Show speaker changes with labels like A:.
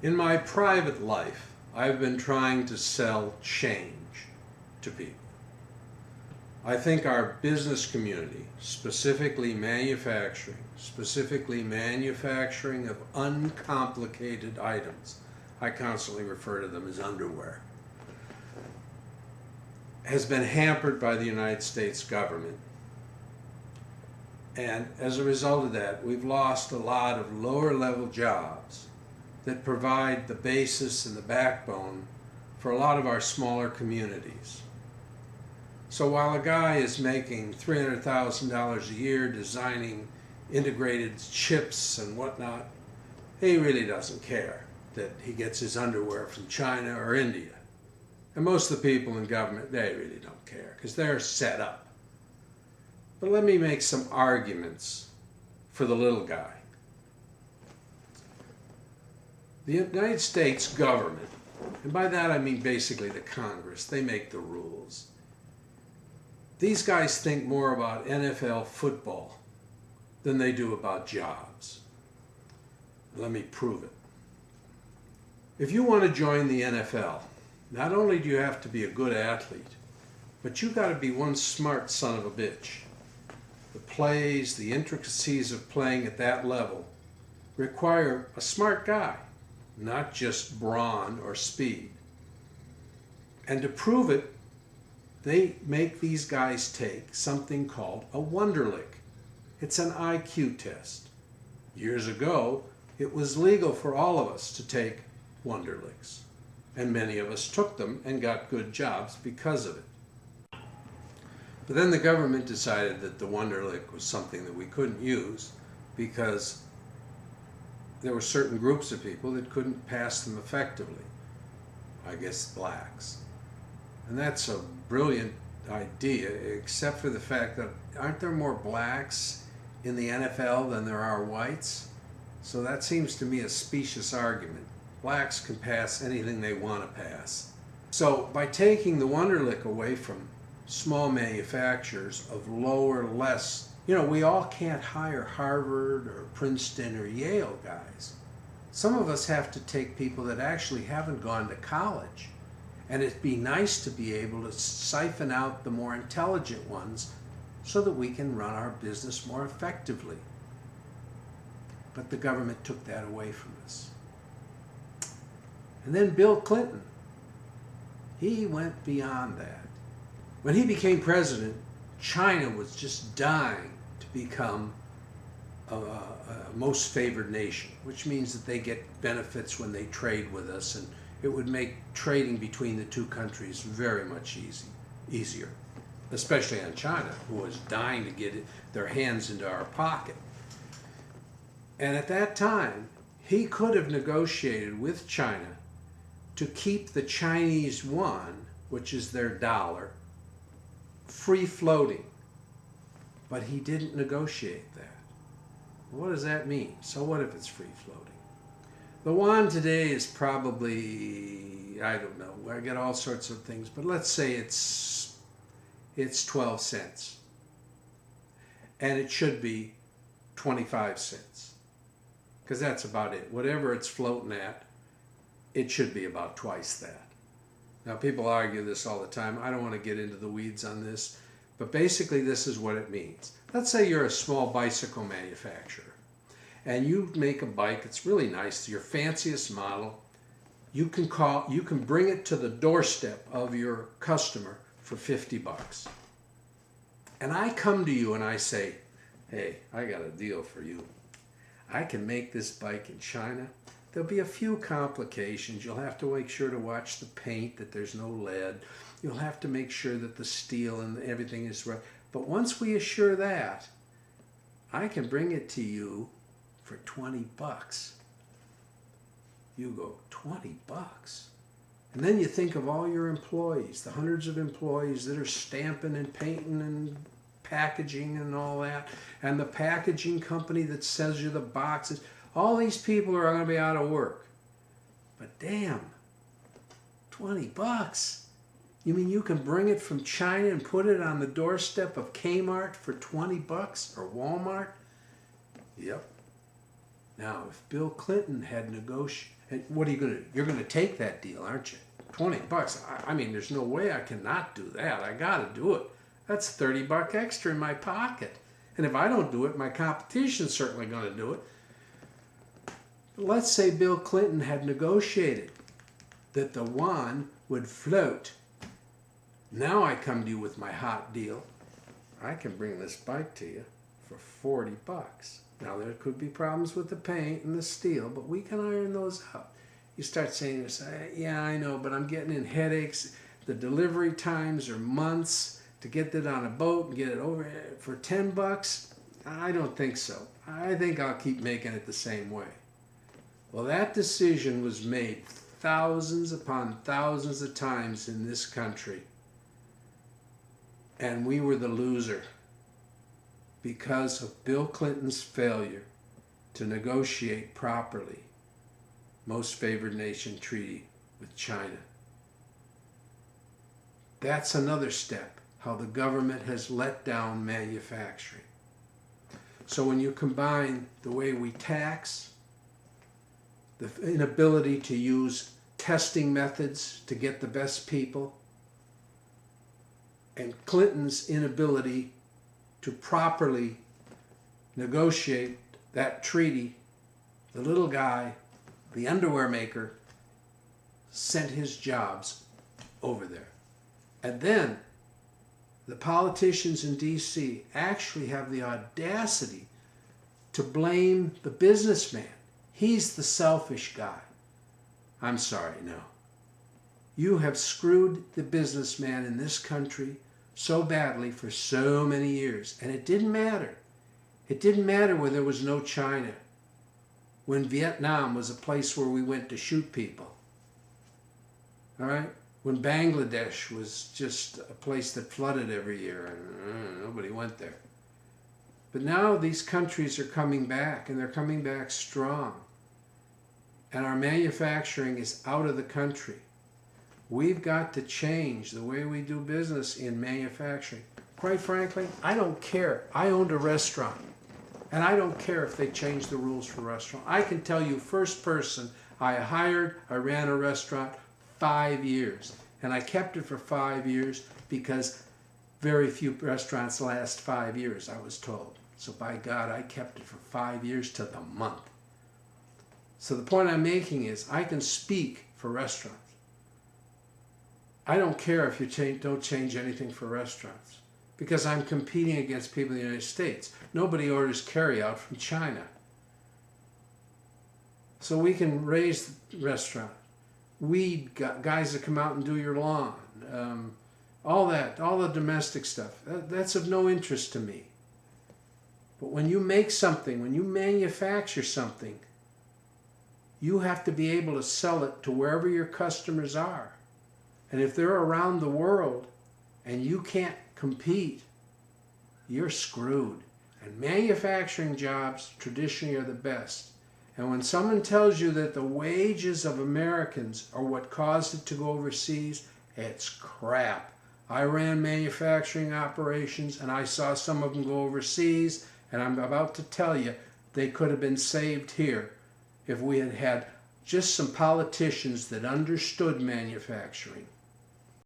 A: In my private life, I've been trying to sell change to people. I think our business community, specifically manufacturing of uncomplicated items, I constantly refer to them as underwear, has been hampered by the United States government. And as a result of that, we've lost a lot of lower level jobs that provide the basis and the backbone for a lot of our smaller communities. So while a guy is making $300,000 a year designing integrated chips and whatnot, he really doesn't care that he gets his underwear from China or India. And most of the people in government, they really don't care because they're set up. But let me make some arguments for the little guy. The United States government, and by that I mean basically the Congress, they make the rules. These guys think more about NFL football than they do about jobs. Let me prove it. If you want to join the NFL, not only do you have to be a good athlete, but you got to be one smart son of a bitch. The plays, the intricacies of playing at that level require a smart guy, not just brawn or speed. And to prove it, they make these guys take something called a Wonderlic. It's an IQ test. Years ago, it was legal for all of us to take Wonderlics, and many of us took them and got good jobs because of it. But then the government decided that the Wonderlic was something that we couldn't use because there were certain groups of people that couldn't pass them effectively. I guess blacks. And that's a brilliant idea, except for the fact that aren't there more blacks in the NFL than there are whites? So that seems to me a specious argument. Blacks can pass anything they want to pass. So by taking the Wonderlic away from small manufacturers of lower, less, we all can't hire Harvard or Princeton or Yale guys. Some of us have to take people that actually haven't gone to college. And it'd be nice to be able to siphon out the more intelligent ones so that we can run our business more effectively. But the government took that away from us. And then Bill Clinton, he went beyond that. When he became president, China was just dying to become a most favored nation, which means that they get benefits when they trade with us, and it would make trading between the two countries very much easier, especially on China, who was dying to get their hands into our pocket. And at that time, he could have negotiated with China to keep the Chinese yuan, which is their dollar, free floating. But he didn't negotiate that. What does that mean? So what if it's free floating? The yuan today is probably, I don't know, I get all sorts of things, but let's say it's 12 cents. And it should be 25 cents. Because that's about it. Whatever it's floating at, it should be about twice that. Now people argue this all the time. I don't want to get into the weeds on this, but basically this is what it means. Let's say you're a small bicycle manufacturer and you make a bike that's really nice, your fanciest model. You can bring it to the doorstep of your customer for $50. And I come to you and I say, hey, I got a deal for you. I can make this bike in China. There'll be a few complications. You'll have to make sure to watch the paint, that there's no lead. You'll have to make sure that the steel and everything is right. But once we assure that, I can bring it to you for $20. You go, $20? And then you think of all your employees, the hundreds of employees that are stamping and painting and packaging and all that, and the packaging company that sells you the boxes. All these people are going to be out of work. But damn, $20? You mean you can bring it from China and put it on the doorstep of Kmart for $20 or Walmart? Yep. Now, if Bill Clinton had negotiated, what are you going to do? You're going to take that deal, aren't you? $20. I mean, there's no way I cannot do that. I got to do it. That's $30 extra in my pocket. And if I don't do it, my competition's certainly going to do it. But let's say Bill Clinton had negotiated that the yuan would float. Now I come to you with my hot deal. I can bring this bike to you for $40. Now there could be problems with the paint and the steel, but we can iron those out. You start saying this, yeah, I know, but I'm getting in headaches. The delivery times are months to get that on a boat and get it over for $10. I don't think so. I think I'll keep making it the same way. Well, that decision was made thousands upon thousands of times in this country. And we were the loser because of Bill Clinton's failure to negotiate properly most favored nation treaty with China. That's another step, how the government has let down manufacturing. So when you combine the way we tax, the inability to use testing methods to get the best people, and Clinton's inability to properly negotiate that treaty, the little guy, the underwear maker, sent his jobs over there. And then the politicians in D.C. actually have the audacity to blame the businessman. He's the selfish guy. I'm sorry, no. You have screwed the businessman in this country so badly for so many years. And it didn't matter. It didn't matter when there was no China. When Vietnam was a place where we went to shoot people. All right? When Bangladesh was just a place that flooded every year and nobody went there. But now these countries are coming back, and they're coming back strong. And our manufacturing is out of the country. We've got to change the way we do business in manufacturing. Quite frankly, I don't care. I owned a restaurant, and I don't care if they change the rules for restaurant. I can tell you first person, I ran a restaurant 5 years, and I kept it for 5 years because very few restaurants last 5 years, I was told. So by God, I kept it for 5 years to the month. So the point I'm making is I can speak for restaurants. I don't care if you don't change anything for restaurants because I'm competing against people in the United States. Nobody orders carry-out from China. So we can raise the restaurant. Weed guys that come out and do your lawn. All that, all the domestic stuff. That's of no interest to me. But when you make something, when you manufacture something, you have to be able to sell it to wherever your customers are. And if they're around the world and you can't compete, you're screwed. And manufacturing jobs traditionally are the best. And when someone tells you that the wages of Americans are what caused it to go overseas, it's crap. I ran manufacturing operations and I saw some of them go overseas, and I'm about to tell you they could have been saved here if we had had just some politicians that understood manufacturing.